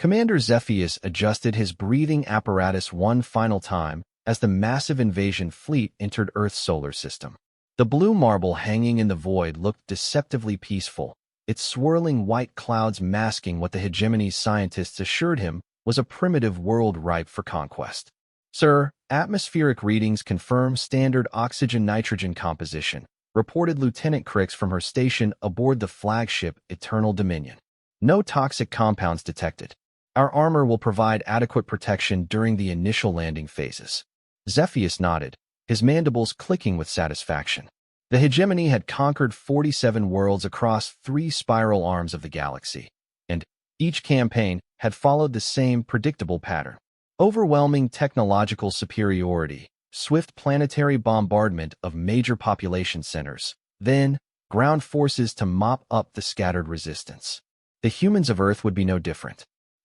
Commander Zephyus adjusted his breathing apparatus one final time as the massive invasion fleet entered Earth's solar system. The blue marble hanging in the void looked deceptively peaceful, its swirling white clouds masking what the hegemony's scientists assured him was a primitive world ripe for conquest. "Sir, atmospheric readings confirm standard oxygen-nitrogen composition," reported Lieutenant Crix from her station aboard the flagship Eternal Dominion. "No toxic compounds detected. Our armor will provide adequate protection during the initial landing phases." Zephyus nodded, his mandibles clicking with satisfaction. The hegemony had conquered 47 worlds across 3 spiral arms of the galaxy, and each campaign had followed the same predictable pattern. Overwhelming technological superiority, swift planetary bombardment of major population centers, then ground forces to mop up the scattered resistance. The humans of Earth would be no different.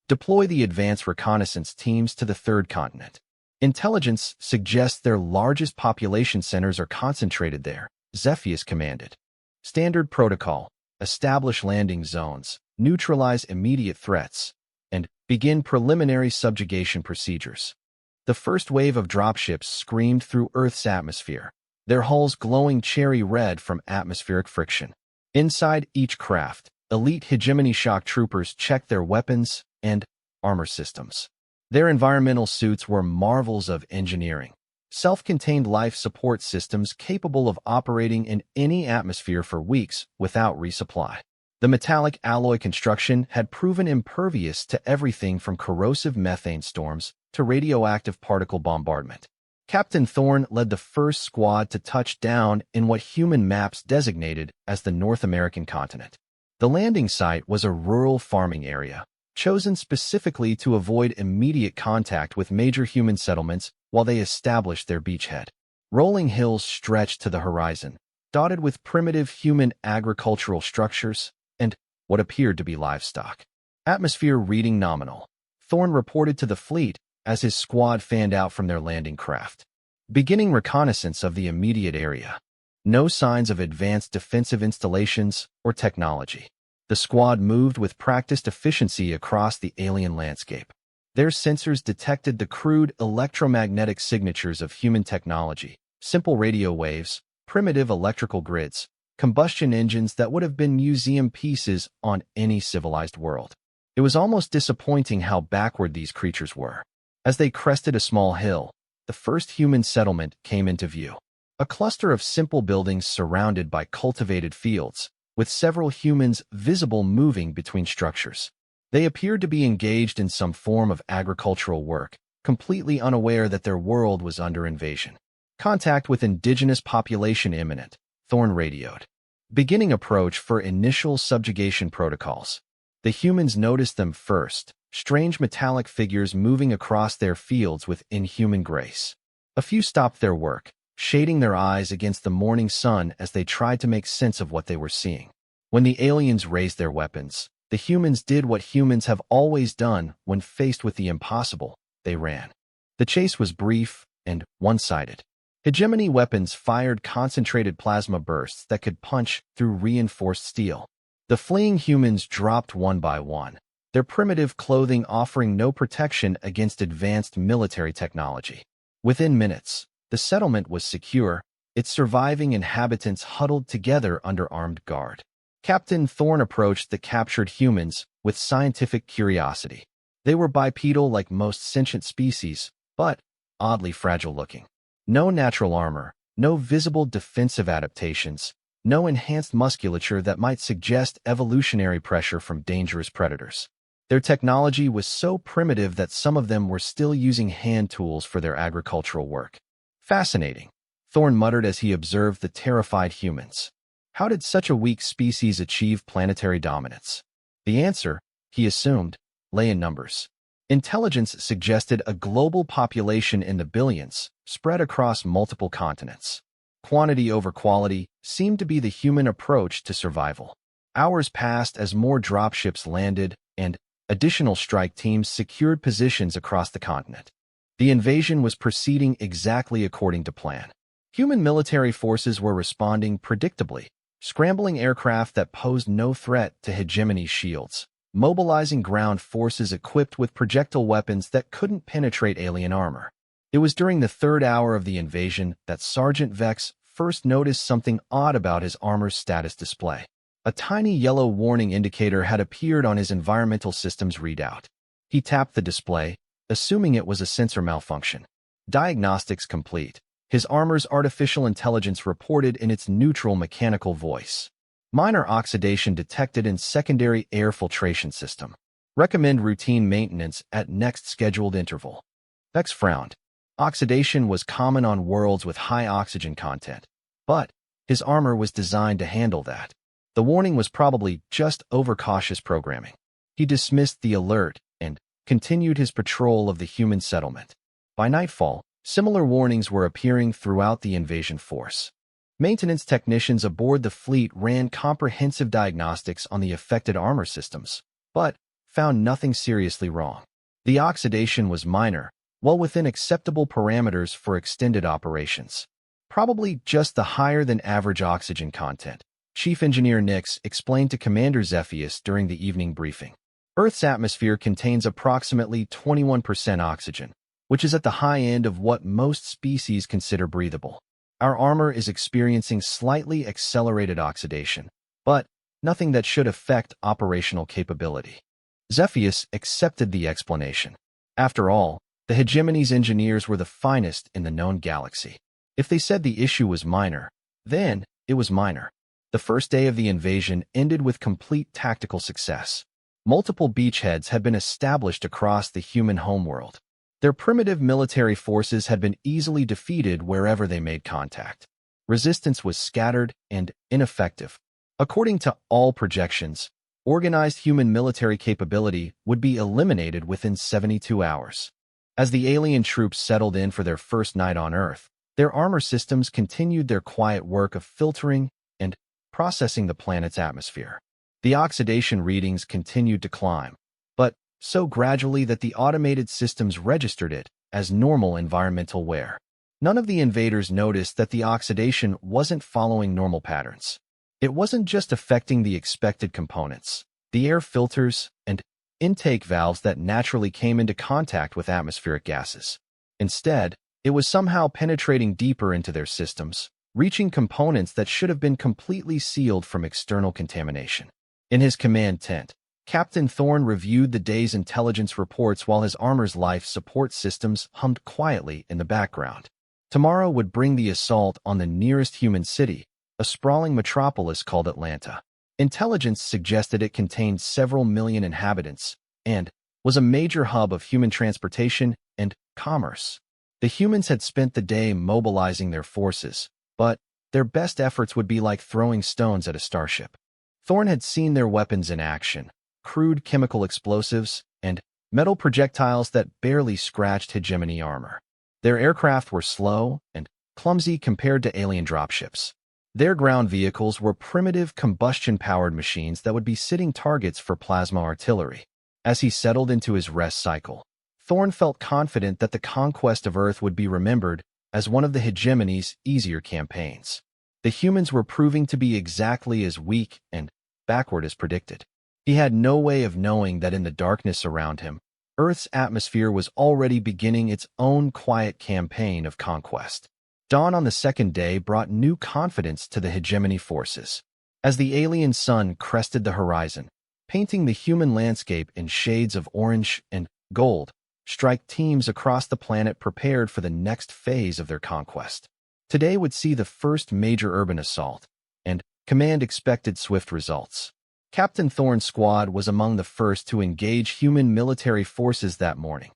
Deploy the advanced reconnaissance teams to the third continent. Intelligence suggests their largest population centers are concentrated there, Zephyus commanded. Standard protocol: establish landing zones, neutralize immediate threats, and begin preliminary subjugation procedures. The first wave of dropships screamed through Earth's atmosphere, their hulls glowing cherry red from atmospheric friction. Inside each craft, elite hegemony shock troopers checked their weapons and armor systems. Their environmental suits were marvels of engineering, self-contained life support systems capable of operating in any atmosphere for weeks without resupply. The metallic alloy construction had proven impervious to everything from corrosive methane storms to radioactive particle bombardment. Captain Thorne led the first squad to touch down in what human maps designated as the North American continent. The landing site was a rural farming area, chosen specifically to avoid immediate contact with major human settlements while they established their beachhead. Rolling hills stretched to the horizon, dotted with primitive human agricultural structures and what appeared to be livestock. Atmosphere reading nominal, Thorne reported to the fleet as his squad fanned out from their landing craft. Beginning reconnaissance of the immediate area. No signs of advanced defensive installations or technology. The squad moved with practiced efficiency across the alien landscape. Their sensors detected the crude electromagnetic signatures of human technology, simple radio waves, primitive electrical grids, combustion engines that would have been museum pieces on any civilized world. It was almost disappointing how backward these creatures were. As they crested a small hill, the first human settlement came into view. A cluster of simple buildings surrounded by cultivated fields, with several humans visible moving between structures. They appeared to be engaged in some form of agricultural work, completely unaware that their world was under invasion. Contact with indigenous population imminent, Thorne radioed. Beginning approach for initial subjugation protocols. The humans noticed them first, strange metallic figures moving across their fields with inhuman grace. A few stopped their work, shading their eyes against the morning sun as they tried to make sense of what they were seeing. When the aliens raised their weapons, the humans did what humans have always done when faced with the impossible: they ran. The chase was brief and one-sided. Hegemony weapons fired concentrated plasma bursts that could punch through reinforced steel. The fleeing humans dropped one by one, their primitive clothing offering no protection against advanced military technology. Within minutes, the settlement was secure, its surviving inhabitants huddled together under armed guard. Captain Thorne approached the captured humans with scientific curiosity. They were bipedal like most sentient species, but oddly fragile-looking. No natural armor, no visible defensive adaptations, no enhanced musculature that might suggest evolutionary pressure from dangerous predators. Their technology was so primitive that some of them were still using hand tools for their agricultural work. Fascinating, Thorne muttered as he observed the terrified humans. How did such a weak species achieve planetary dominance? The answer, he assumed, lay in numbers. Intelligence suggested a global population in the billions, spread across multiple continents. Quantity over quality seemed to be the human approach to survival. Hours passed as more dropships landed, and additional strike teams secured positions across the continent. The invasion was proceeding exactly according to plan. Human military forces were responding predictably, scrambling aircraft that posed no threat to hegemony's shields, mobilizing ground forces equipped with projectile weapons that couldn't penetrate alien armor. It was during the third hour of the invasion that Sergeant Vex first noticed something odd about his armor's status display. A tiny yellow warning indicator had appeared on his environmental system's readout. He tapped the display, assuming it was a sensor malfunction. Diagnostics complete. His armor's artificial intelligence reported in its neutral mechanical voice. Minor oxidation detected in secondary air filtration system. Recommend routine maintenance at next scheduled interval. Vex frowned. Oxidation was common on worlds with high oxygen content, but his armor was designed to handle that. The warning was probably just overcautious programming. He dismissed the alert and continued his patrol of the human settlement. By nightfall, similar warnings were appearing throughout the invasion force. Maintenance technicians aboard the fleet ran comprehensive diagnostics on the affected armor systems, but found nothing seriously wrong. The oxidation was minor, well within acceptable parameters for extended operations. Probably just the higher-than-average oxygen content, Chief Engineer Nix explained to Commander Zephyus during the evening briefing. Earth's atmosphere contains approximately 21% oxygen, which is at the high end of what most species consider breathable. Our armor is experiencing slightly accelerated oxidation, but nothing that should affect operational capability. Zephyus accepted the explanation. After all, the Hegemony's engineers were the finest in the known galaxy. If they said the issue was minor, then it was minor. The first day of the invasion ended with complete tactical success. Multiple beachheads had been established across the human homeworld. Their primitive military forces had been easily defeated wherever they made contact. Resistance was scattered and ineffective. According to all projections, organized human military capability would be eliminated within 72 hours. As the alien troops settled in for their first night on Earth, their armor systems continued their quiet work of filtering and processing the planet's atmosphere. The oxidation readings continued to climb, but so gradually that the automated systems registered it as normal environmental wear. None of the invaders noticed that the oxidation wasn't following normal patterns. It wasn't just affecting the expected components, the air filters and intake valves that naturally came into contact with atmospheric gases. Instead, it was somehow penetrating deeper into their systems, reaching components that should have been completely sealed from external contamination. In his command tent, Captain Thorne reviewed the day's intelligence reports while his armor's life support systems hummed quietly in the background. Tomorrow would bring the assault on the nearest human city, a sprawling metropolis called Atlanta. Intelligence suggested it contained several million inhabitants and was a major hub of human transportation and commerce. The humans had spent the day mobilizing their forces, but their best efforts would be like throwing stones at a starship. Thorne had seen their weapons in action, crude chemical explosives and metal projectiles that barely scratched hegemony armor. Their aircraft were slow and clumsy compared to alien dropships. Their ground vehicles were primitive combustion-powered machines that would be sitting targets for plasma artillery. As he settled into his rest cycle, Thorne felt confident that the conquest of Earth would be remembered as one of the hegemony's easier campaigns. The humans were proving to be exactly as weak and backward as predicted. He had no way of knowing that in the darkness around him, Earth's atmosphere was already beginning its own quiet campaign of conquest. Dawn on the second day brought new confidence to the hegemony forces. As the alien sun crested the horizon, painting the human landscape in shades of orange and gold, strike teams across the planet prepared for the next phase of their conquest. Today would see the first major urban assault, and command expected swift results. Captain Thorne's squad was among the first to engage human military forces that morning.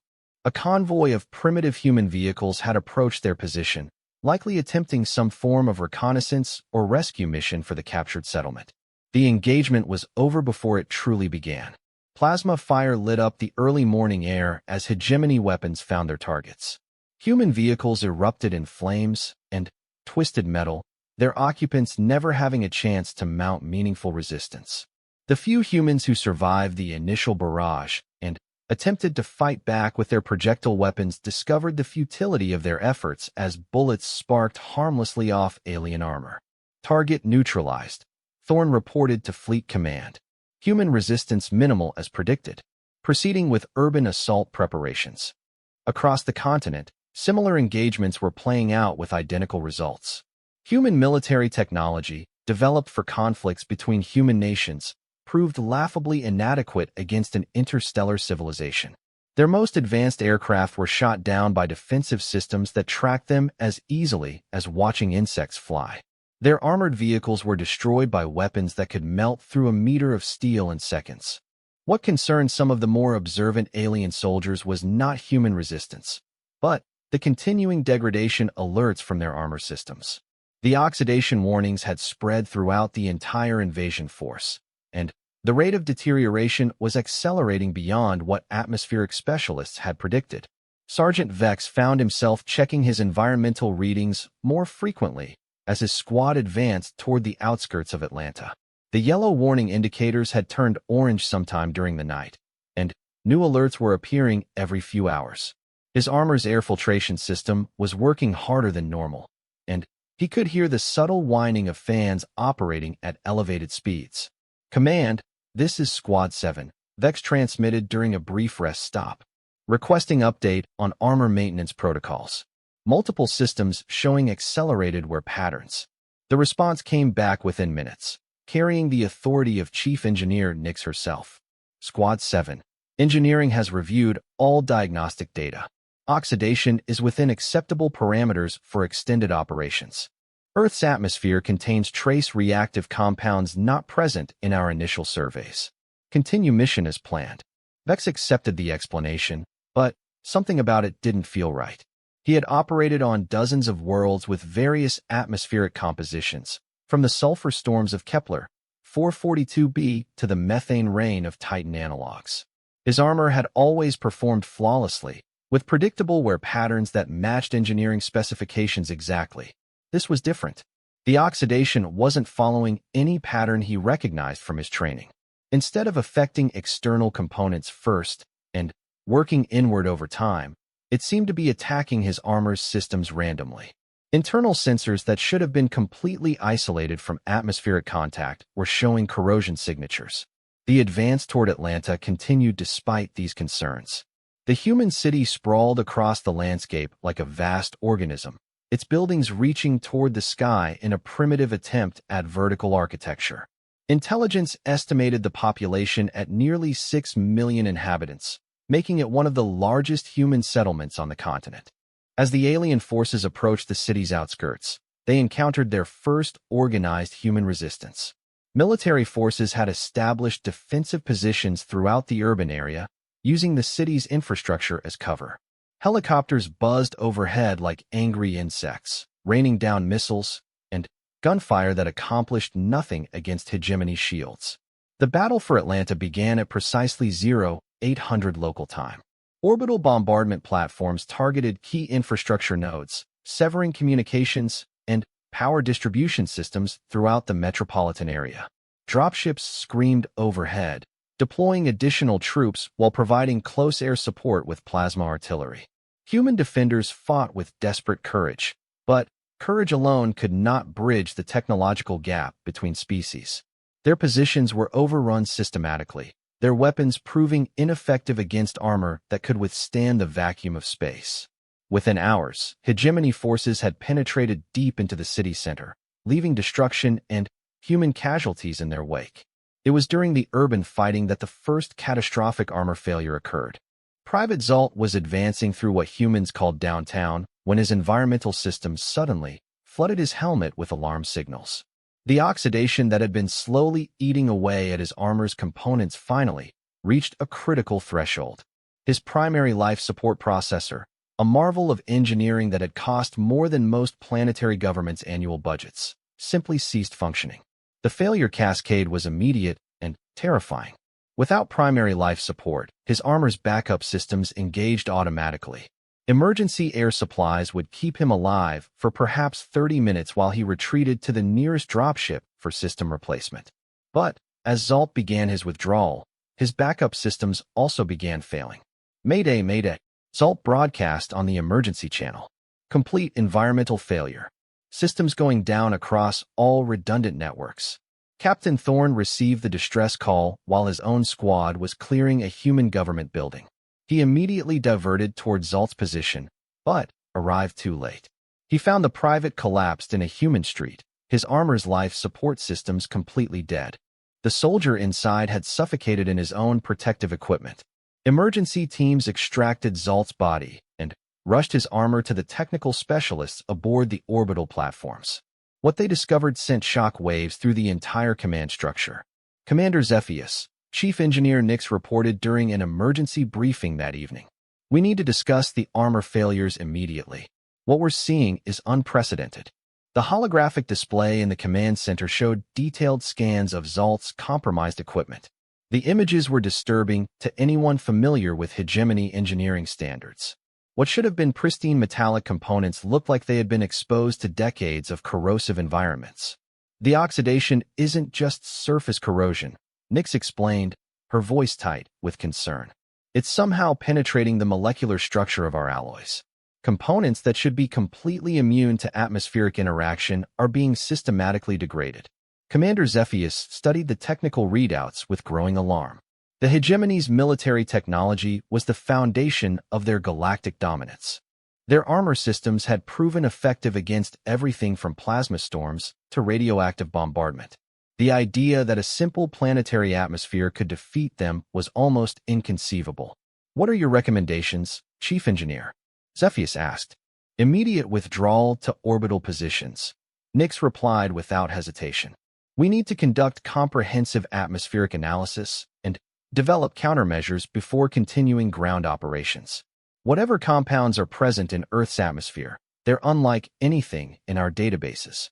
A convoy of primitive human vehicles had approached their position, likely attempting some form of reconnaissance or rescue mission for the captured settlement. The engagement was over before it truly began. Plasma fire lit up the early morning air as hegemony weapons found their targets. Human vehicles erupted in flames and twisted metal, their occupants never having a chance to mount meaningful resistance. The few humans who survived the initial barrage and attempted to fight back with their projectile weapons discovered the futility of their efforts as bullets sparked harmlessly off alien armor. Target neutralized, Thorne reported to Fleet Command. human resistance minimal as predicted, proceeding with urban assault preparations. Across the continent, similar engagements were playing out with identical results. Human military technology, developed for conflicts between human nations, proved laughably inadequate against an interstellar civilization. Their most advanced aircraft were shot down by defensive systems that tracked them as easily as watching insects fly. Their armored vehicles were destroyed by weapons that could melt through a meter of steel in seconds. What concerned some of the more observant alien soldiers was not human resistance, but the continuing degradation alerts from their armor systems. The oxidation warnings had spread throughout the entire invasion force, and the rate of deterioration was accelerating beyond what atmospheric specialists had predicted. Sergeant Vex found himself checking his environmental readings more frequently as his squad advanced toward the outskirts of Atlanta. The yellow warning indicators had turned orange sometime during the night, and new alerts were appearing every few hours. His armor's air filtration system was working harder than normal, and he could hear the subtle whining of fans operating at elevated speeds. "Command, this is Squad 7, Vex transmitted during a brief rest stop, requesting update on armor maintenance protocols. Multiple systems showing accelerated wear patterns." The response came back within minutes, carrying the authority of Chief Engineer Nix herself. "Squad 7, engineering has reviewed all diagnostic data. Oxidation is within acceptable parameters for extended operations. Earth's atmosphere contains trace reactive compounds not present in our initial surveys. Continue mission as planned." Vex accepted the explanation, but something about it didn't feel right. He had operated on dozens of worlds with various atmospheric compositions, from the sulfur storms of Kepler 442b to the methane rain of Titan analogs. His armor had always performed flawlessly, with predictable wear patterns that matched engineering specifications exactly. This was different. The oxidation wasn't following any pattern he recognized from his training. Instead of affecting external components first and working inward over time, it seemed to be attacking his armor's systems randomly. Internal sensors that should have been completely isolated from atmospheric contact were showing corrosion signatures. The advance toward Atlanta continued despite these concerns. The human city sprawled across the landscape like a vast organism, its buildings reaching toward the sky in a primitive attempt at vertical architecture. Intelligence estimated the population at nearly 6 million inhabitants, making it one of the largest human settlements on the continent. As the alien forces approached the city's outskirts, they encountered their first organized human resistance. Military forces had established defensive positions throughout the urban area, using the city's infrastructure as cover. Helicopters buzzed overhead like angry insects, raining down missiles and gunfire that accomplished nothing against hegemony shields. The battle for Atlanta began at precisely 0800 local time. Orbital bombardment platforms targeted key infrastructure nodes, severing communications and power distribution systems throughout the metropolitan area. Dropships screamed overhead, deploying additional troops while providing close air support with plasma artillery. Human defenders fought with desperate courage, but courage alone could not bridge the technological gap between species. Their positions were overrun systematically, their weapons proving ineffective against armor that could withstand the vacuum of space. Within hours, hegemony forces had penetrated deep into the city center, leaving destruction and human casualties in their wake. It was during the urban fighting that the first catastrophic armor failure occurred. Private Zalt was advancing through what humans called downtown when his environmental systems suddenly flooded his helmet with alarm signals. The oxidation that had been slowly eating away at his armor's components finally reached a critical threshold. His primary life support processor, a marvel of engineering that had cost more than most planetary governments' annual budgets, simply ceased functioning. The failure cascade was immediate and terrifying. Without primary life support, his armor's backup systems engaged automatically. Emergency air supplies would keep him alive for perhaps 30 minutes while he retreated to the nearest dropship for system replacement. But as Zalt began his withdrawal, his backup systems also began failing. "Mayday, mayday," Zalt broadcast on the emergency channel. "Complete environmental failure. Systems going down across all redundant networks. Captain Thorne received the distress call while his own squad was clearing a human government building. He immediately diverted toward Zalt's position, but arrived too late. He found the private collapsed in a human street, his armor's life support systems completely dead. The soldier inside had suffocated in his own protective equipment. Emergency teams extracted Zalt's body and rushed his armor to the technical specialists aboard the orbital platforms. What they discovered sent shock waves through the entire command structure. Commander Zephyus, Chief Engineer Nix reported during an emergency briefing that evening. We need to discuss the armor failures immediately. What we're seeing is unprecedented. The holographic display in the command center showed detailed scans of Zalt's compromised equipment. The images were disturbing to anyone familiar with hegemony engineering standards. What should have been pristine metallic components looked like they had been exposed to decades of corrosive environments. The oxidation isn't just surface corrosion, Nix explained, her voice tight with concern. It's somehow penetrating the molecular structure of our alloys. Components that should be completely immune to atmospheric interaction are being systematically degraded. Commander Zephyus studied the technical readouts with growing alarm. The hegemony's military technology was the foundation of their galactic dominance. Their armor systems had proven effective against everything from plasma storms to radioactive bombardment. The idea that a simple planetary atmosphere could defeat them was almost inconceivable. What are your recommendations, Chief Engineer? Zephyus asked. Immediate withdrawal to orbital positions. Nix replied without hesitation. We need to conduct comprehensive atmospheric analysis and develop countermeasures before continuing ground operations. Whatever compounds are present in Earth's atmosphere, they're unlike anything in our databases.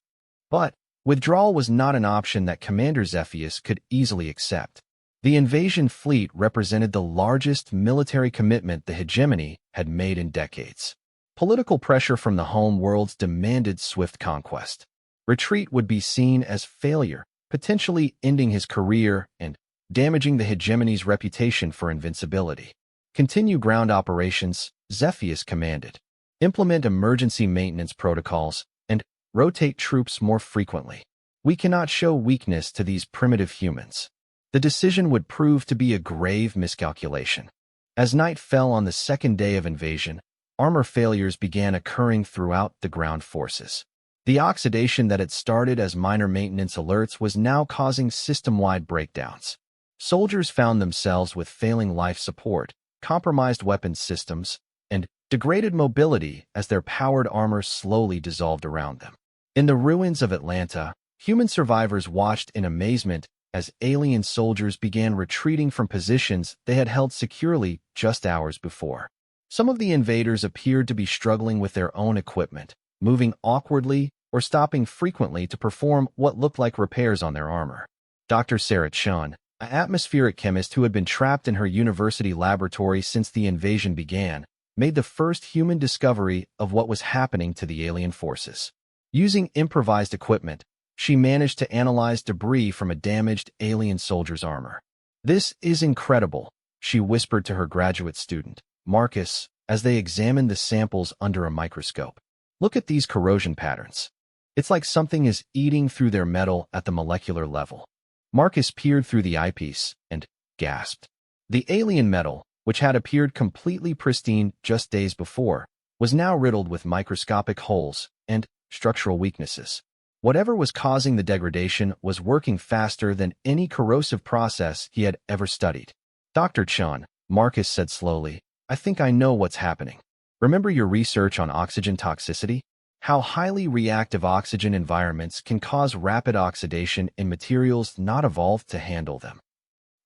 But withdrawal was not an option that Commander Zephyus could easily accept. The invasion fleet represented the largest military commitment the hegemony had made in decades. Political pressure from the home worlds demanded swift conquest. Retreat would be seen as failure, potentially ending his career and damaging the hegemony's reputation for invincibility. Continue ground operations, Zephyus commanded. Implement emergency maintenance protocols and rotate troops more frequently. We cannot show weakness to these primitive humans. The decision would prove to be a grave miscalculation. As night fell on the second day of invasion, armor failures began occurring throughout the ground forces. The oxidation that had started as minor maintenance alerts was now causing system-wide breakdowns. Soldiers found themselves with failing life support, compromised weapons systems, and degraded mobility as their powered armor slowly dissolved around them. In the ruins of Atlanta, human survivors watched in amazement as alien soldiers began retreating from positions they had held securely just hours before. Some of the invaders appeared to be struggling with their own equipment, moving awkwardly or stopping frequently to perform what looked like repairs on their armor. Dr. Sarah Chun, an atmospheric chemist who had been trapped in her university laboratory since the invasion began, made the first human discovery of what was happening to the alien forces. Using improvised equipment, she managed to analyze debris from a damaged alien soldier's armor. "This is incredible," she whispered to her graduate student, Marcus, as they examined the samples under a microscope. "Look at these corrosion patterns. It's like something is eating through their metal at the molecular level." Marcus peered through the eyepiece and gasped. The alien metal, which had appeared completely pristine just days before, was now riddled with microscopic holes and structural weaknesses. Whatever was causing the degradation was working faster than any corrosive process he had ever studied. "Dr. Chun," Marcus said slowly, "I think I know what's happening. Remember your research on oxygen toxicity? How highly reactive oxygen environments can cause rapid oxidation in materials not evolved to handle them."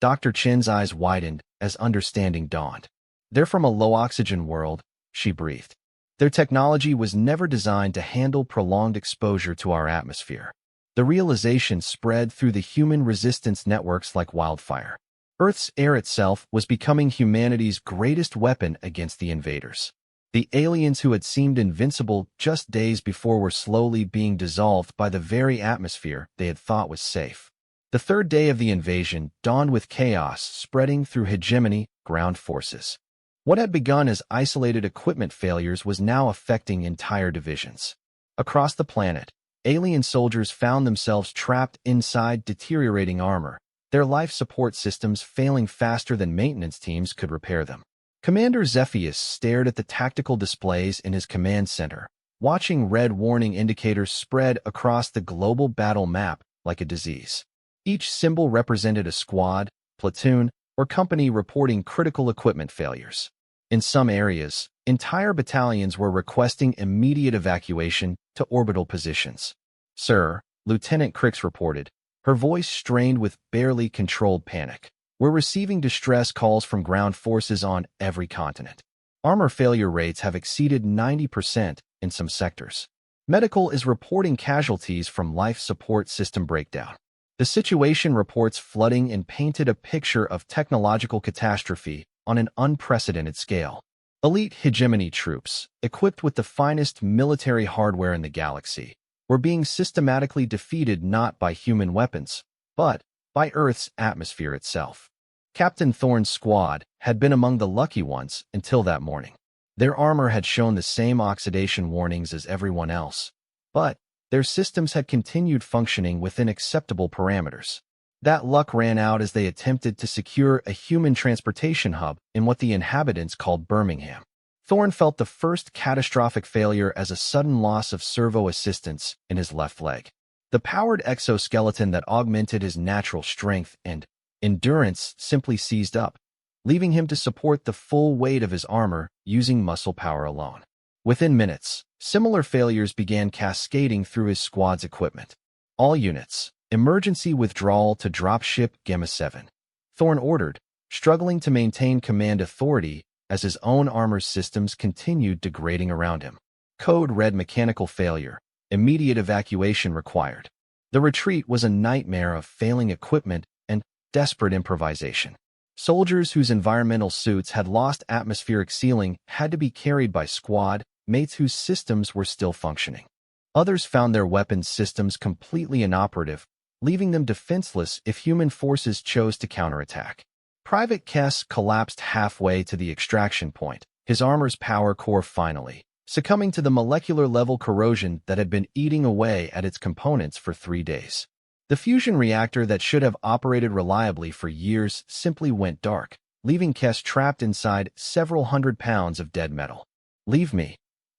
Dr. Chen's eyes widened as understanding dawned. "They're from a low-oxygen world," she breathed. "Their technology was never designed to handle prolonged exposure to our atmosphere." The realization spread through the human resistance networks like wildfire. Earth's air itself was becoming humanity's greatest weapon against the invaders. The aliens who had seemed invincible just days before were slowly being dissolved by the very atmosphere they had thought was safe. The third day of the invasion dawned with chaos spreading through hegemony ground forces. What had begun as isolated equipment failures was now affecting entire divisions. Across the planet, Alien soldiers found themselves trapped inside deteriorating armor, their life support systems failing faster than maintenance teams could repair them. Commander Zephyus stared at the tactical displays in his command center, watching red warning indicators spread across the global battle map like a disease. Each symbol represented a squad, platoon, or company reporting critical equipment failures. In some areas, entire battalions were requesting immediate evacuation to orbital positions. "Sir," Lieutenant Crix reported, her voice strained with barely controlled panic. "We're receiving distress calls from ground forces on every continent. Armor failure rates have exceeded 90% in some sectors. Medical is reporting casualties from life support system breakdown." The situation reports flooding and painted a picture of technological catastrophe on an unprecedented scale. Elite hegemony troops, equipped with the finest military hardware in the galaxy, were being systematically defeated not by human weapons, but by Earth's atmosphere itself. Captain Thorne's squad had been among the lucky ones until that morning. Their armor had shown the same oxidation warnings as everyone else, but their systems had continued functioning within acceptable parameters. That luck ran out as they attempted to secure a human transportation hub in what the inhabitants called Birmingham. Thorne felt the first catastrophic failure as a sudden loss of servo assistance in his left leg. The powered exoskeleton that augmented his natural strength and endurance simply seized up, leaving him to support the full weight of his armor using muscle power alone. Within minutes, similar failures began cascading through his squad's equipment. "All units, emergency withdrawal to dropship Gamma 7. Thorne ordered, struggling to maintain command authority as his own armor systems continued degrading around him. Code read mechanical failure, immediate evacuation required. The retreat was a nightmare of failing equipment and desperate improvisation. Soldiers whose environmental suits had lost atmospheric sealing had to be carried by squad mates whose systems were still functioning. Others found their weapons systems completely inoperative, leaving them defenseless if human forces chose to counterattack. Private Kess collapsed halfway to the extraction point, his armor's power core finally succumbing to the molecular-level corrosion that had been eating away at its components for 3 days. The fusion reactor that should have operated reliably for years simply went dark, leaving Kess trapped inside several hundred pounds of dead metal. "Leave me."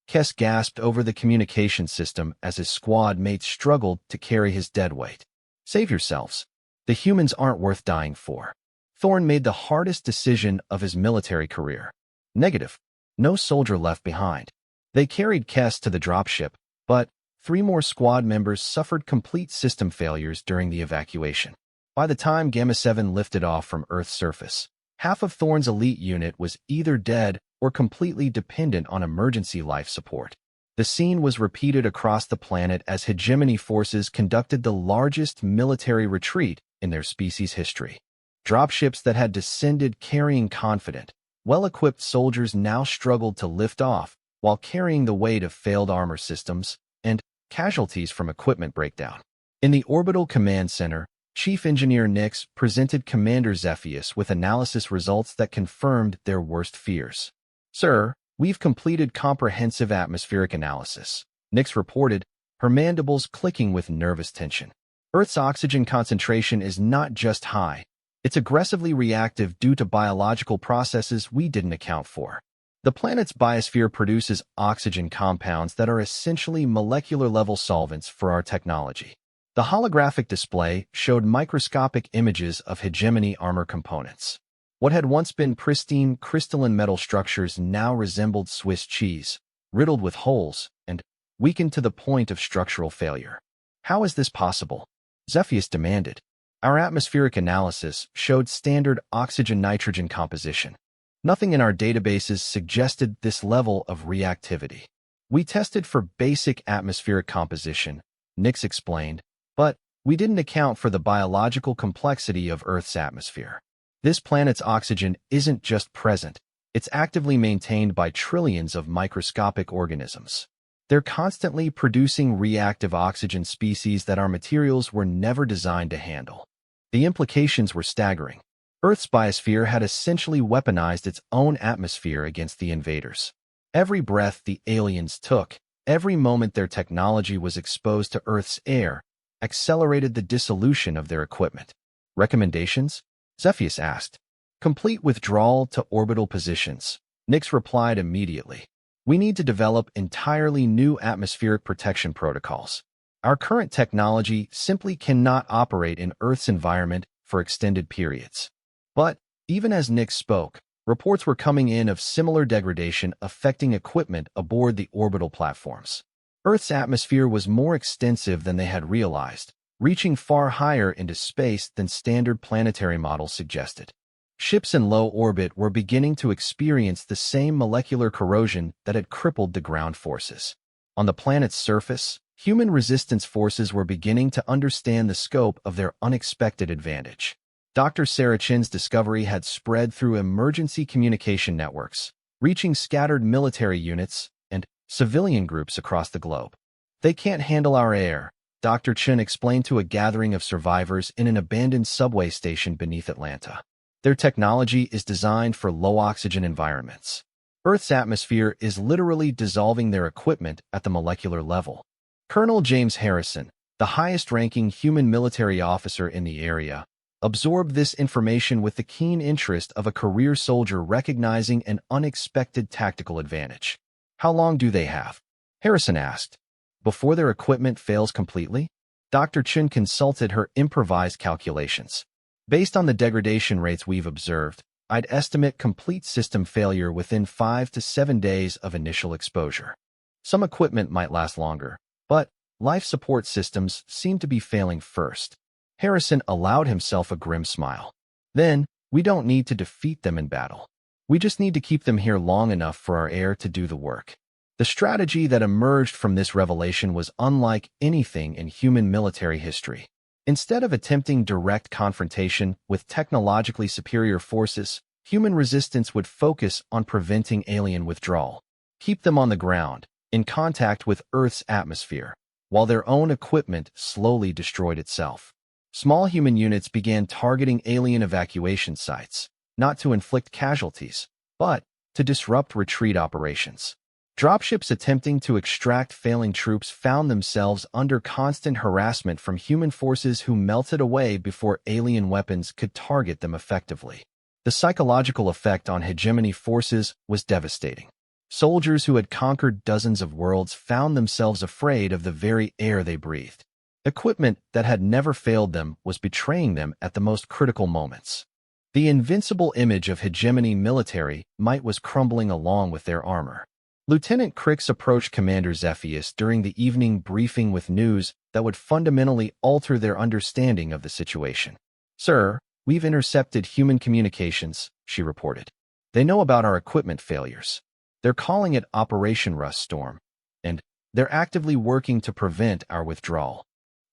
Kess gasped over the communication system as his squad mates struggled to carry his dead weight. "Save yourselves. The humans aren't worth dying for." Thorne made the hardest decision of his military career. Negative. No soldier left behind. They carried Kess to the dropship, but 3 more squad members suffered complete system failures during the evacuation. By the time Gamma 7 lifted off from Earth's surface, half of Thorne's elite unit was either dead or completely dependent on emergency life support. The scene was repeated across the planet as hegemony forces conducted the largest military retreat in their species' history. Dropships that had descended carrying confident, well-equipped soldiers now struggled to lift off while carrying the weight of failed armor systems and casualties from equipment breakdown. In the Orbital Command Center, Chief Engineer Nix presented Commander Zephyus with analysis results that confirmed their worst fears. "Sir, we've completed comprehensive atmospheric analysis," Nix reported, her mandibles clicking with nervous tension. "Earth's oxygen concentration is not just high, it's aggressively reactive due to biological processes we didn't account for. The planet's biosphere produces oxygen compounds that are essentially molecular-level solvents for our technology." The holographic display showed microscopic images of hegemony armor components. What had once been pristine crystalline metal structures now resembled Swiss cheese, riddled with holes and weakened to the point of structural failure. "How is this possible?" Zephyus demanded. "Our atmospheric analysis showed standard oxygen-nitrogen composition. Nothing in our databases suggested this level of reactivity. We tested for basic atmospheric composition," Nix explained, "but we didn't account for the biological complexity of Earth's atmosphere. This planet's oxygen isn't just present, it's actively maintained by trillions of microscopic organisms. They're constantly producing reactive oxygen species that our materials were never designed to handle." The implications were staggering. Earth's biosphere had essentially weaponized its own atmosphere against the invaders. Every breath the aliens took, Every moment their technology was exposed to Earth's air accelerated the dissolution of their equipment. Recommendations? Zephyus asked. Complete withdrawal to orbital positions. Nyx replied immediately. We need to develop entirely new atmospheric protection protocols. Our current technology simply cannot operate in Earth's environment for extended periods. But, even as Nyx spoke, reports were coming in of similar degradation affecting equipment aboard the orbital platforms. Earth's atmosphere was more extensive than they had realized, reaching far higher into space than standard planetary models suggested. Ships in low orbit were beginning to experience the same molecular corrosion that had crippled the ground forces. On the planet's surface, human resistance forces were beginning to understand the scope of their unexpected advantage. Dr. Sarachin's discovery had spread through emergency communication networks, reaching scattered military units and civilian groups across the globe. They can't handle our air, Dr. Chen explained to a gathering of survivors in an abandoned subway station beneath Atlanta. Their technology is designed for low-oxygen environments. Earth's atmosphere is literally dissolving their equipment at the molecular level. Colonel James Harrison, the highest-ranking human military officer in the area, absorbed this information with the keen interest of a career soldier recognizing an unexpected tactical advantage. How long do they have? Harrison asked. Before their equipment fails completely? Dr. Chen consulted her improvised calculations. Based on the degradation rates we've observed, I'd estimate complete system failure within 5 to 7 days of initial exposure. Some equipment might last longer, but life support systems seem to be failing first. Harrison allowed himself a grim smile. Then, we don't need to defeat them in battle. We just need to keep them here long enough for our air to do the work. The strategy that emerged from this revelation was unlike anything in human military history. Instead of attempting direct confrontation with technologically superior forces, human resistance would focus on preventing alien withdrawal. Keep them on the ground, in contact with Earth's atmosphere, while their own equipment slowly destroyed itself. Small human units began targeting alien evacuation sites, not to inflict casualties, but to disrupt retreat operations. Dropships attempting to extract failing troops found themselves under constant harassment from human forces who melted away before alien weapons could target them effectively. The psychological effect on hegemony forces was devastating. Soldiers who had conquered dozens of worlds found themselves afraid of the very air they breathed. Equipment that had never failed them was betraying them at the most critical moments. The invincible image of hegemony military might was crumbling along with their armor. Lieutenant Crix approached Commander Zephyus during the evening briefing with news that would fundamentally alter their understanding of the situation. Sir, we've intercepted human communications, she reported. They know about our equipment failures. They're calling it Operation Rust Storm, and they're actively working to prevent our withdrawal.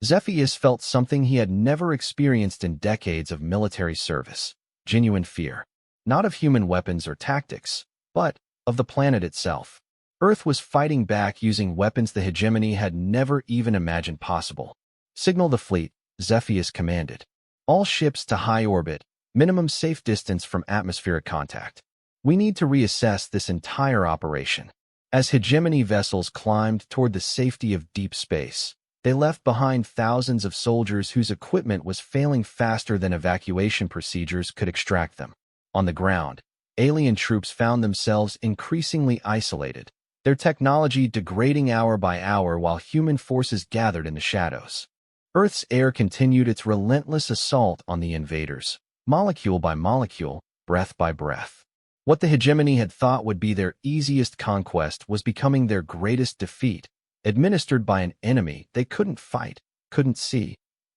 Zephyus felt something he had never experienced in decades of military service, genuine fear, not of human weapons or tactics, but of the planet itself. Earth was fighting back using weapons the hegemony had never even imagined possible. Signal the fleet, Zephyus commanded. All ships to high orbit, minimum safe distance from atmospheric contact. We need to reassess this entire operation. As hegemony vessels climbed toward the safety of deep space, they left behind thousands of soldiers whose equipment was failing faster than evacuation procedures could extract them. On the ground, alien troops found themselves increasingly isolated, their technology degrading hour by hour while human forces gathered in the shadows. Earth's air continued its relentless assault on the invaders, molecule by molecule, breath by breath. What the hegemony had thought would be their easiest conquest was becoming their greatest defeat, administered by an enemy they couldn't fight, couldn't see,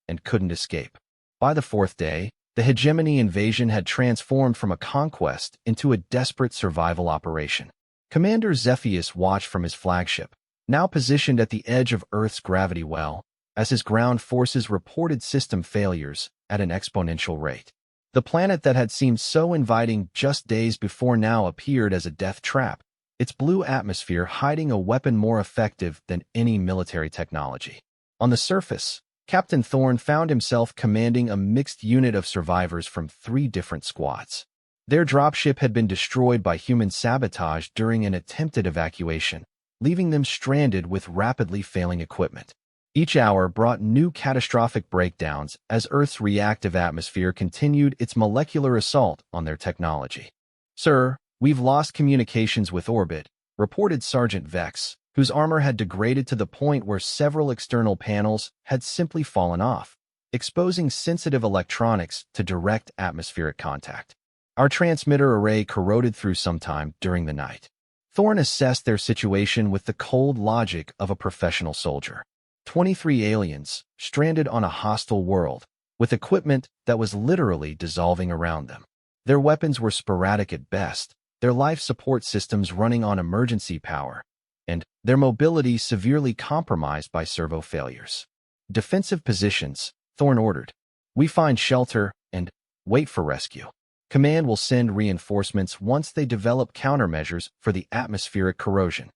and couldn't escape. By the fourth day, the hegemony invasion had transformed from a conquest into a desperate survival operation. Commander Zephyus watched from his flagship, now positioned at the edge of Earth's gravity well, as his ground forces reported system failures at an exponential rate. The planet that had seemed so inviting just days before now appeared as a death trap, its blue atmosphere hiding a weapon more effective than any military technology. On the surface, Captain Thorne found himself commanding a mixed unit of survivors from 3 different squads. Their dropship had been destroyed by human sabotage during an attempted evacuation, leaving them stranded with rapidly failing equipment. Each hour brought new catastrophic breakdowns as Earth's reactive atmosphere continued its molecular assault on their technology. "Sir, we've lost communications with orbit," reported Sergeant Vex, whose armor had degraded to the point where several external panels had simply fallen off, exposing sensitive electronics to direct atmospheric contact. "Our transmitter array corroded through sometime during the night." Thorne assessed their situation with the cold logic of a professional soldier. 23 aliens, stranded on a hostile world, with equipment that was literally dissolving around them. Their weapons were sporadic at best, their life support systems running on emergency power, and their mobility severely compromised by servo failures. "Defensive positions," Thorne ordered. "We find shelter and wait for rescue. Command will send reinforcements once they develop countermeasures for the atmospheric corrosion."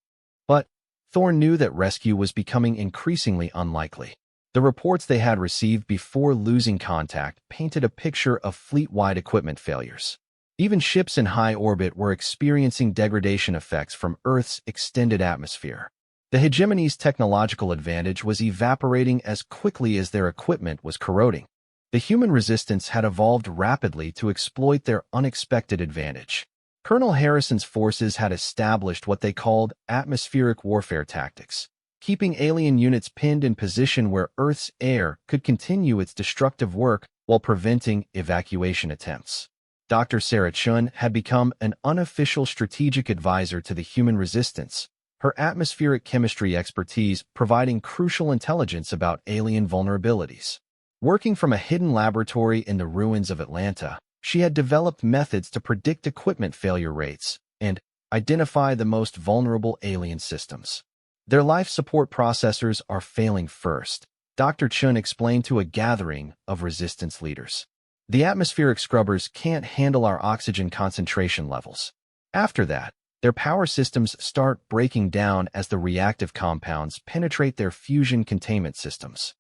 But Thorne knew that rescue was becoming increasingly unlikely. The reports they had received before losing contact painted a picture of fleet-wide equipment failures. Even ships in high orbit were experiencing degradation effects from Earth's extended atmosphere. The hegemony's technological advantage was evaporating as quickly as their equipment was corroding. The human resistance had evolved rapidly to exploit their unexpected advantage. Colonel Harrison's forces had established what they called atmospheric warfare tactics, keeping alien units pinned in position where Earth's air could continue its destructive work while preventing evacuation attempts. Dr. Sarah Chun had become an unofficial strategic advisor to the human resistance, her atmospheric chemistry expertise providing crucial intelligence about alien vulnerabilities. Working from a hidden laboratory in the ruins of Atlanta, she had developed methods to predict equipment failure rates and identify the most vulnerable alien systems. "Their life support processors are failing first," Dr. Chun explained to a gathering of resistance leaders. "The atmospheric scrubbers can't handle our oxygen concentration levels. After that, their power systems start breaking down as the reactive compounds penetrate their fusion containment systems."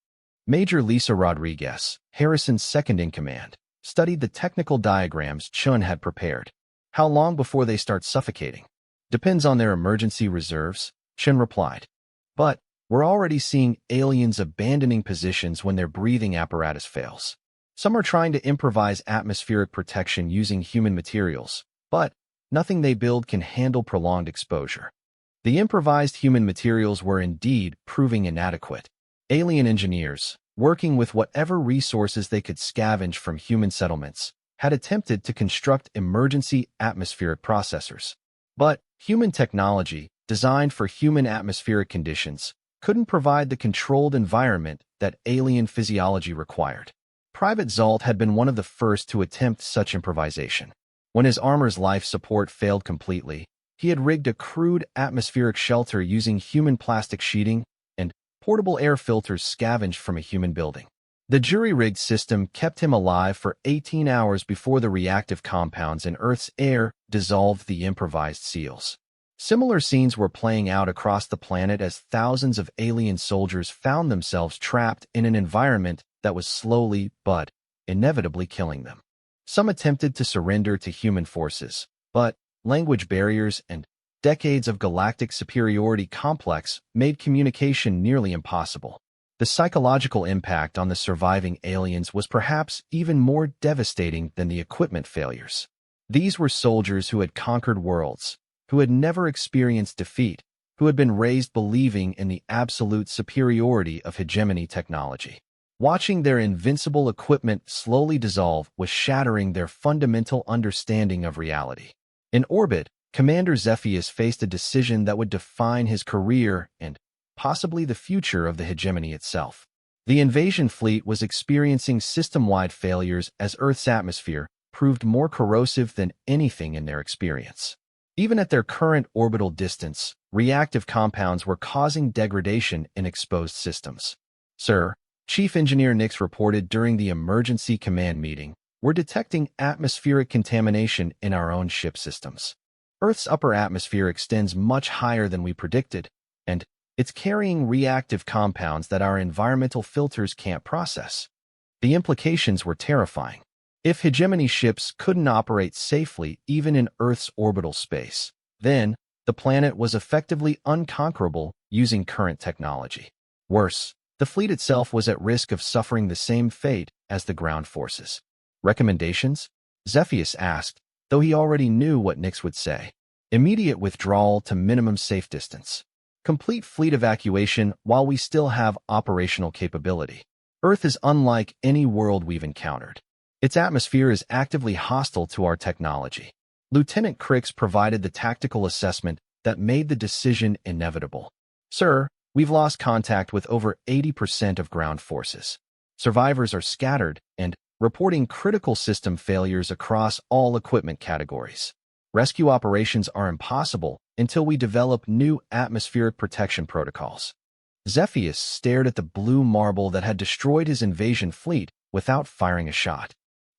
Major Lisa Rodriguez, Harrison's second-in-command, studied the technical diagrams Chun had prepared. "How long before they start suffocating?" "Depends on their emergency reserves," Chun replied. "But we're already seeing aliens abandoning positions when their breathing apparatus fails. Some are trying to improvise atmospheric protection using human materials, but nothing they build can handle prolonged exposure." The improvised human materials were indeed proving inadequate. Alien engineers, working with whatever resources they could scavenge from human settlements, had attempted to construct emergency atmospheric processors. But human technology, designed for human atmospheric conditions, couldn't provide the controlled environment that alien physiology required. Private Zalt had been one of the first to attempt such improvisation. When his armor's life support failed completely, he had rigged a crude atmospheric shelter using human plastic sheeting and portable air filters scavenged from a human building. The jury-rigged system kept him alive for 18 hours before the reactive compounds in Earth's air dissolved the improvised seals. Similar scenes were playing out across the planet as thousands of alien soldiers found themselves trapped in an environment that was slowly but inevitably killing them. Some attempted to surrender to human forces, but language barriers and decades of galactic superiority complex made communication nearly impossible. The psychological impact on the surviving aliens was perhaps even more devastating than the equipment failures. These were soldiers who had conquered worlds, who had never experienced defeat, who had been raised believing in the absolute superiority of hegemony technology. Watching their invincible equipment slowly dissolve was shattering their fundamental understanding of reality. In orbit, Commander Zephyus faced a decision that would define his career and possibly the future of the hegemony itself. The invasion fleet was experiencing system-wide failures as Earth's atmosphere proved more corrosive than anything in their experience. Even at their current orbital distance, reactive compounds were causing degradation in exposed systems. "Sir," Chief Engineer Nix reported during the emergency command meeting, "we're detecting atmospheric contamination in our own ship systems. Earth's upper atmosphere extends much higher than we predicted, and it's carrying reactive compounds that our environmental filters can't process." The implications were terrifying. If hegemony ships couldn't operate safely even in Earth's orbital space, then The planet was effectively unconquerable using current technology. Worse, the fleet itself was at risk of suffering the same fate as the ground forces. Recommendations? Zephyus asked, though he already knew what Nyx would say. Immediate withdrawal to minimum safe distance. Complete fleet evacuation while we still have operational capability. Earth is unlike any world we've encountered. Its atmosphere is actively hostile to our technology. Lieutenant Crix provided the tactical assessment that made the decision inevitable. Sir, we've lost contact with over 80% of ground forces. Survivors are scattered and reporting critical system failures across all equipment categories. Rescue operations are impossible until we develop new atmospheric protection protocols. Zephyus stared at the blue marble that had destroyed his invasion fleet without firing a shot.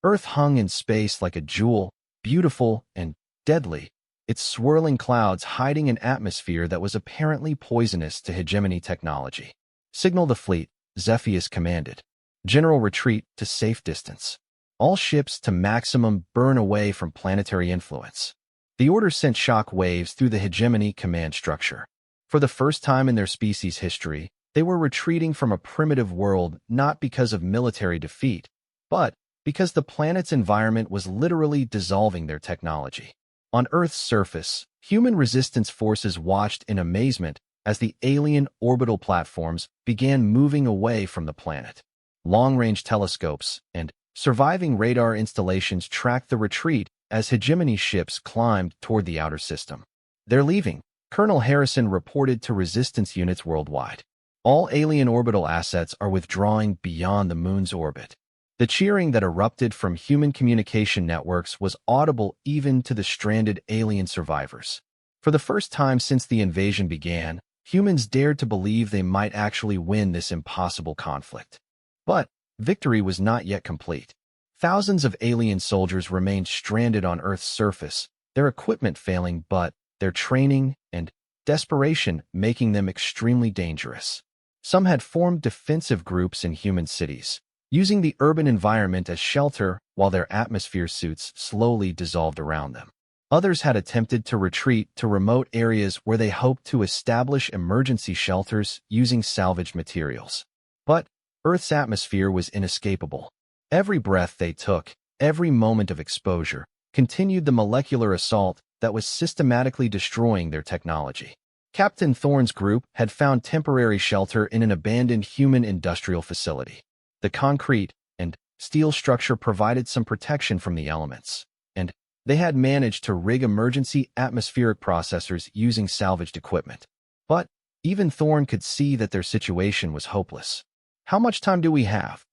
Earth hung in space like a jewel, beautiful and deadly, its swirling clouds hiding an atmosphere that was apparently poisonous to hegemony technology. Signal the fleet, Zephyus commanded. General retreat to safe distance. All ships to maximum burn away from planetary influence. The order sent shock waves through the hegemony command structure. For the first time in their species' history, they were retreating from a primitive world not because of military defeat, but because the planet's environment was literally dissolving their technology. On Earth's surface, human resistance forces watched in amazement as the alien orbital platforms began moving away from the planet. Long-range telescopes and surviving radar installations tracked the retreat as hegemony ships climbed toward the outer system. They're leaving, Colonel Harrison reported to resistance units worldwide. All alien orbital assets are withdrawing beyond the moon's orbit. The cheering that erupted from human communication networks was audible even to the stranded alien survivors. For the first time since the invasion began, humans dared to believe they might actually win this impossible conflict. But victory was not yet complete. Thousands of alien soldiers remained stranded on Earth's surface, their equipment failing but their training and desperation making them extremely dangerous. Some had formed defensive groups in human cities, using the urban environment as shelter while their atmosphere suits slowly dissolved around them. Others had attempted to retreat to remote areas where they hoped to establish emergency shelters using salvaged materials. But Earth's atmosphere was inescapable. Every breath they took, every moment of exposure, continued the molecular assault that was systematically destroying their technology. Captain Thorne's group had found temporary shelter in an abandoned human industrial facility. The concrete and steel structure provided some protection from the elements, and they had managed to rig emergency atmospheric processors using salvaged equipment. But even Thorne could see that their situation was hopeless. "How much time do we have?"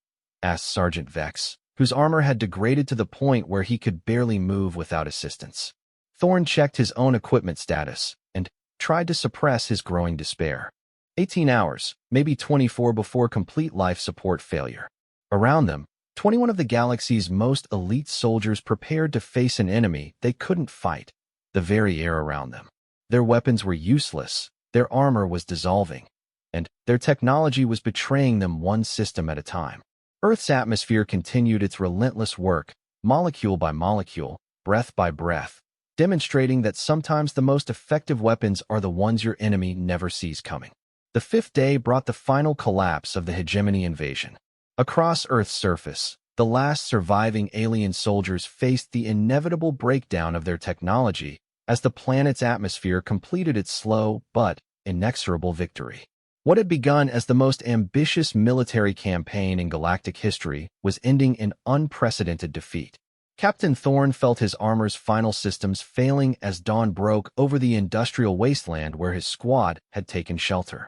asked Sergeant Vex, whose armor had degraded to the point where he could barely move without assistance. Thorne checked his own equipment status and tried to suppress his growing despair. 18 hours, maybe 24 before complete life support failure. Around them, 21 of the galaxy's most elite soldiers prepared to face an enemy they couldn't fight, the very air around them. Their weapons were useless, their armor was dissolving, and their technology was betraying them one system at a time. Earth's atmosphere continued its relentless work, molecule by molecule, breath by breath, demonstrating that sometimes the most effective weapons are the ones your enemy never sees coming. The fifth day brought the final collapse of the hegemony invasion. Across Earth's surface, the last surviving alien soldiers faced the inevitable breakdown of their technology as the planet's atmosphere completed its slow but inexorable victory. What had begun as the most ambitious military campaign in galactic history was ending in unprecedented defeat. Captain Thorne felt his armor's final systems failing as dawn broke over the industrial wasteland where his squad had taken shelter.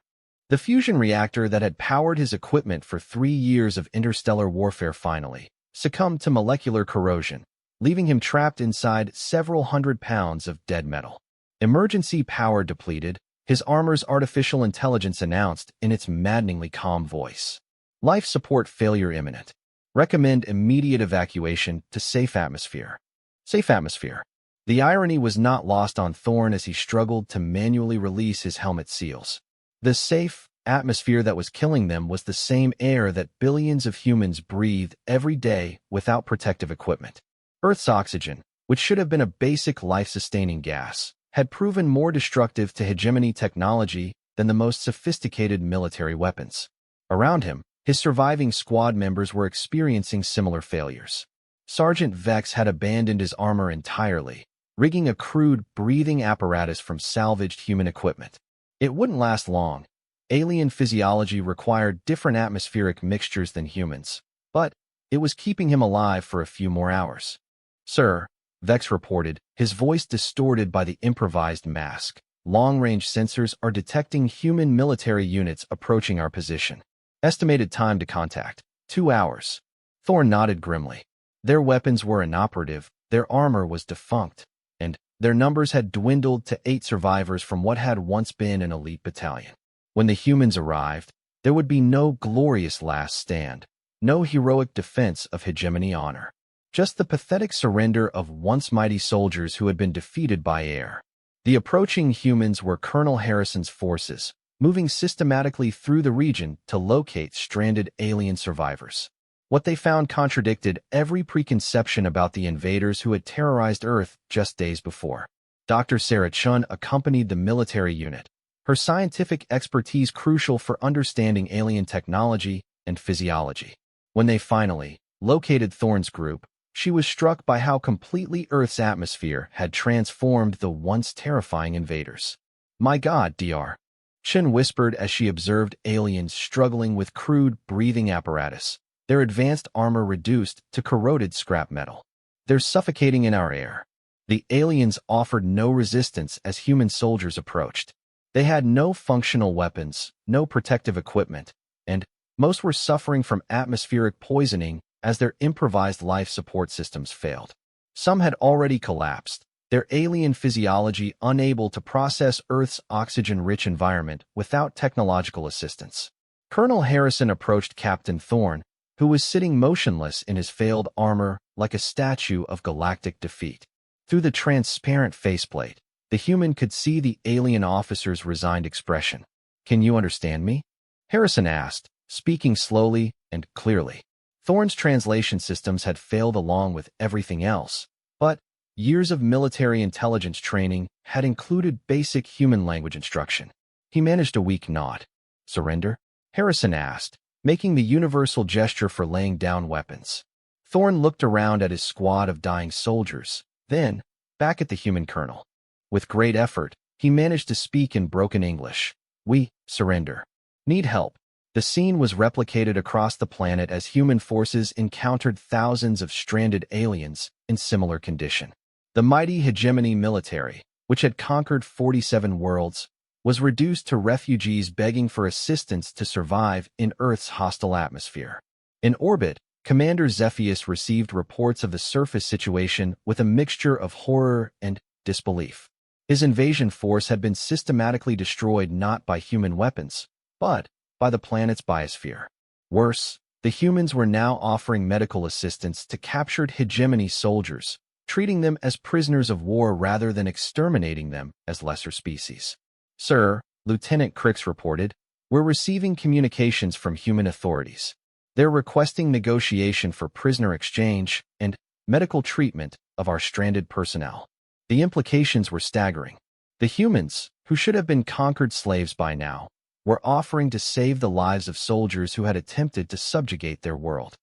The fusion reactor that had powered his equipment for 3 years of interstellar warfare finally succumbed to molecular corrosion, leaving him trapped inside several hundred pounds of dead metal. Emergency power depleted, his armor's artificial intelligence announced in its maddeningly calm voice. Life support failure imminent. Recommend immediate evacuation to safe atmosphere. Safe atmosphere. The irony was not lost on Thorne as he struggled to manually release his helmet seals. The safe atmosphere that was killing them was the same air that billions of humans breathed every day without protective equipment. Earth's oxygen, which should have been a basic life-sustaining gas, had proven more destructive to hegemony technology than the most sophisticated military weapons. Around him, his surviving squad members were experiencing similar failures. Sergeant Vex had abandoned his armor entirely, rigging a crude breathing apparatus from salvaged human equipment. It wouldn't last long. Alien physiology required different atmospheric mixtures than humans, but it was keeping him alive for a few more hours. "Sir," Vex reported, his voice distorted by the improvised mask. "Long-range sensors are detecting human military units approaching our position. Estimated time to contact, 2 hours." Thorn nodded grimly. Their weapons were inoperative, their armor was defunct, and their numbers had dwindled to 8 survivors from what had once been an elite battalion. When the humans arrived, there would be no glorious last stand, no heroic defense of hegemony honor. Just the pathetic surrender of once mighty soldiers who had been defeated by air. The approaching humans were Colonel Harrison's forces, moving systematically through the region to locate stranded alien survivors. What they found contradicted every preconception about the invaders who had terrorized Earth just days before. Dr. Sarah Chun accompanied the military unit, her scientific expertise crucial for understanding alien technology and physiology. When they finally located Thorn's group, she was struck by how completely Earth's atmosphere had transformed the once terrifying invaders. "My God, Dr." Chen whispered as she observed aliens struggling with crude breathing apparatus, their advanced armor reduced to corroded scrap metal. "They're suffocating in our air." The aliens offered no resistance as human soldiers approached. They had no functional weapons, no protective equipment, and most were suffering from atmospheric poisoning as their improvised life support systems failed. Some had already collapsed, their alien physiology unable to process Earth's oxygen-rich environment without technological assistance. Colonel Harrison approached Captain Thorn, who was sitting motionless in his failed armor like a statue of galactic defeat. Through the transparent faceplate, the human could see the alien officer's resigned expression. "Can you understand me?" Harrison asked, speaking slowly and clearly. Thorn's translation systems had failed along with everything else, but years of military intelligence training had included basic human language instruction. He managed a weak nod. "Surrender?" Harrison asked, making the universal gesture for laying down weapons. Thorn looked around at his squad of dying soldiers, then back at the human colonel. With great effort, he managed to speak in broken English. "We surrender. Need help." The scene was replicated across the planet as human forces encountered thousands of stranded aliens in similar condition. The mighty hegemony military, which had conquered 47 worlds, was reduced to refugees begging for assistance to survive in Earth's hostile atmosphere. In orbit, Commander Zephyus received reports of the surface situation with a mixture of horror and disbelief. His invasion force had been systematically destroyed not by human weapons, but by the planet's biosphere. Worse, the humans were now offering medical assistance to captured hegemony soldiers, treating them as prisoners of war rather than exterminating them as lesser species. "Sir," Lieutenant Crix reported, "we're receiving communications from human authorities. They're requesting negotiation for prisoner exchange and medical treatment of our stranded personnel." The implications were staggering. The humans, who should have been conquered slaves by now, were offering to save the lives of soldiers who had attempted to subjugate their world.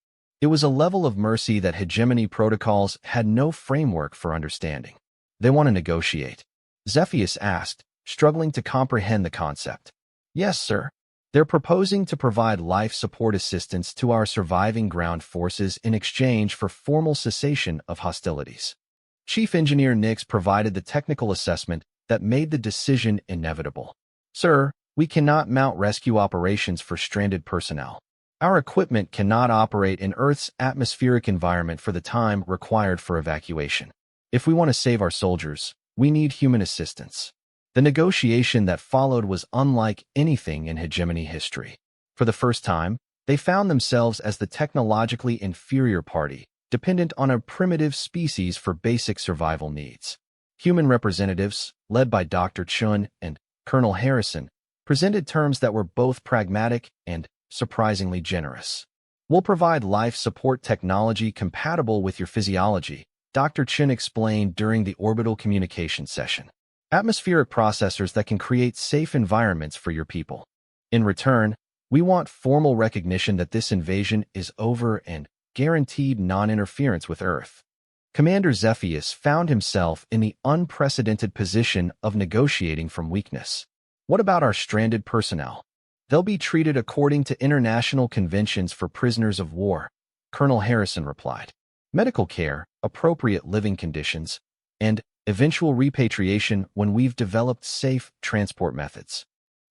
It was a level of mercy that hegemony protocols had no framework for understanding. "They want to negotiate?" Zephyus asked, struggling to comprehend the concept. "Yes, sir. They're proposing to provide life support assistance to our surviving ground forces in exchange for formal cessation of hostilities." Chief Engineer Nix provided the technical assessment that made the decision inevitable. "Sir, we cannot mount rescue operations for stranded personnel. Our equipment cannot operate in Earth's atmospheric environment for the time required for evacuation. If we want to save our soldiers, we need human assistance." The negotiation that followed was unlike anything in hegemony history. For the first time, they found themselves as the technologically inferior party, dependent on a primitive species for basic survival needs. Human representatives, led by Dr. Chun and Colonel Harrison, presented terms that were both pragmatic and surprisingly generous. "We'll provide life support technology compatible with your physiology," Dr. Chun explained during the orbital communication session. Atmospheric processors that can create safe environments for your people. In return, we want formal recognition that this invasion is over and guaranteed non-interference with Earth. Commander Zephyus found himself in the unprecedented position of negotiating from weakness. What about our stranded personnel? They'll be treated according to international conventions for prisoners of war, Colonel Harrison replied. Medical care, appropriate living conditions, and eventual repatriation when we've developed safe transport methods.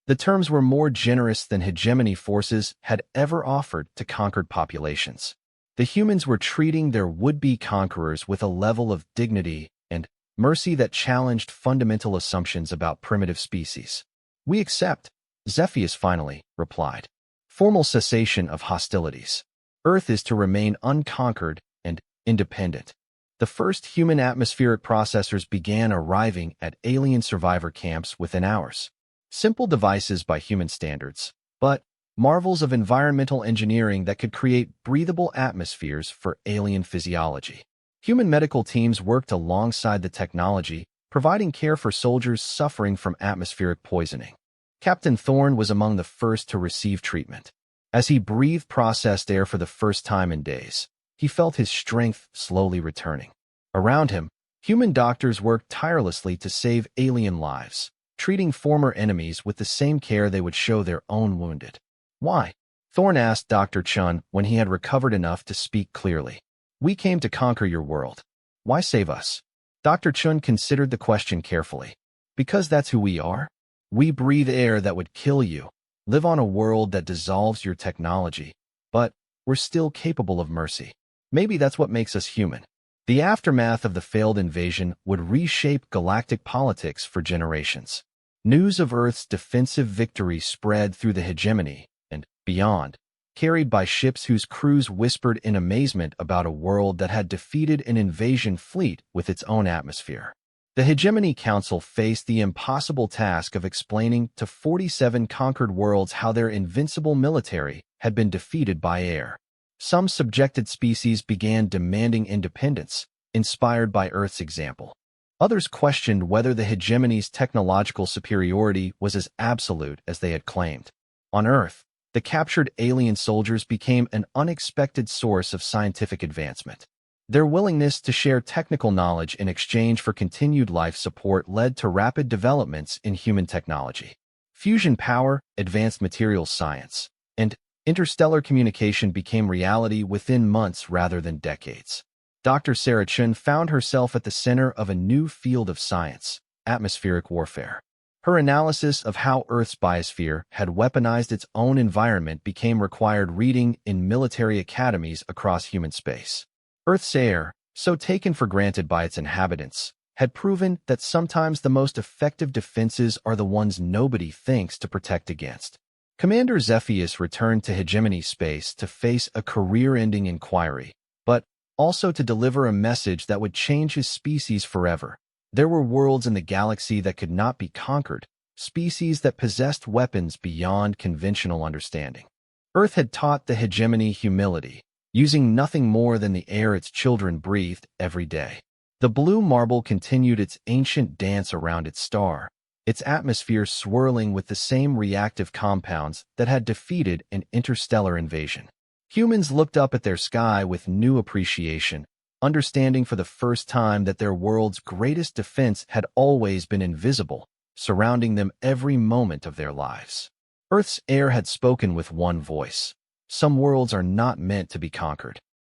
The terms were more generous than hegemony forces had ever offered to conquered populations. The humans were treating their would-be conquerors with a level of dignity and mercy that challenged fundamental assumptions about primitive species. We accept, Zephyus finally replied. Formal cessation of hostilities. Earth is to remain unconquered and independent. The first human atmospheric processors began arriving at alien survivor camps within hours. Simple devices by human standards, but marvels of environmental engineering that could create breathable atmospheres for alien physiology. Human medical teams worked alongside the technology, providing care for soldiers suffering from atmospheric poisoning. Captain Thorne was among the first to receive treatment. As he breathed processed air for the first time in days, he felt his strength slowly returning. Around him, human doctors worked tirelessly to save alien lives, treating former enemies with the same care they would show their own wounded. Why? Thorne asked Dr. Chun when he had recovered enough to speak clearly. We came to conquer your world. Why save us? Dr. Chun considered the question carefully. Because that's who we are. We breathe air that would kill you, live on a world that dissolves your technology, but we're still capable of mercy. Maybe that's what makes us human. The aftermath of the failed invasion would reshape galactic politics for generations. News of Earth's defensive victory spread through the hegemony and beyond, carried by ships whose crews whispered in amazement about a world that had defeated an invasion fleet with its own atmosphere. The Hegemony Council faced the impossible task of explaining to 47 conquered worlds how their invincible military had been defeated by air. Some subjected species began demanding independence, inspired by Earth's example. Others questioned whether the hegemony's technological superiority was as absolute as they had claimed. On Earth, the captured alien soldiers became an unexpected source of scientific advancement. Their willingness to share technical knowledge in exchange for continued life support led to rapid developments in human technology. Fusion power, advanced materials science, and interstellar communication became reality within months rather than decades. Dr. Sarah Chun found herself at the center of a new field of science, atmospheric warfare. Her analysis of how Earth's biosphere had weaponized its own environment became required reading in military academies across human space. Earth's air, so taken for granted by its inhabitants, had proven that sometimes the most effective defenses are the ones nobody thinks to protect against. Commander Zephyus returned to hegemony space to face a career-ending inquiry, but also to deliver a message that would change his species forever. There were worlds in the galaxy that could not be conquered, species that possessed weapons beyond conventional understanding. Earth had taught the hegemony humility, using nothing more than the air its children breathed every day. The blue marble continued its ancient dance around its star, its atmosphere swirling with the same reactive compounds that had defeated an interstellar invasion. Humans looked up at their sky with new appreciation, understanding for the first time that their world's greatest defense had always been invisible, surrounding them every moment of their lives. Earth's air had spoken with one voice. Some worlds are not meant to be conquered.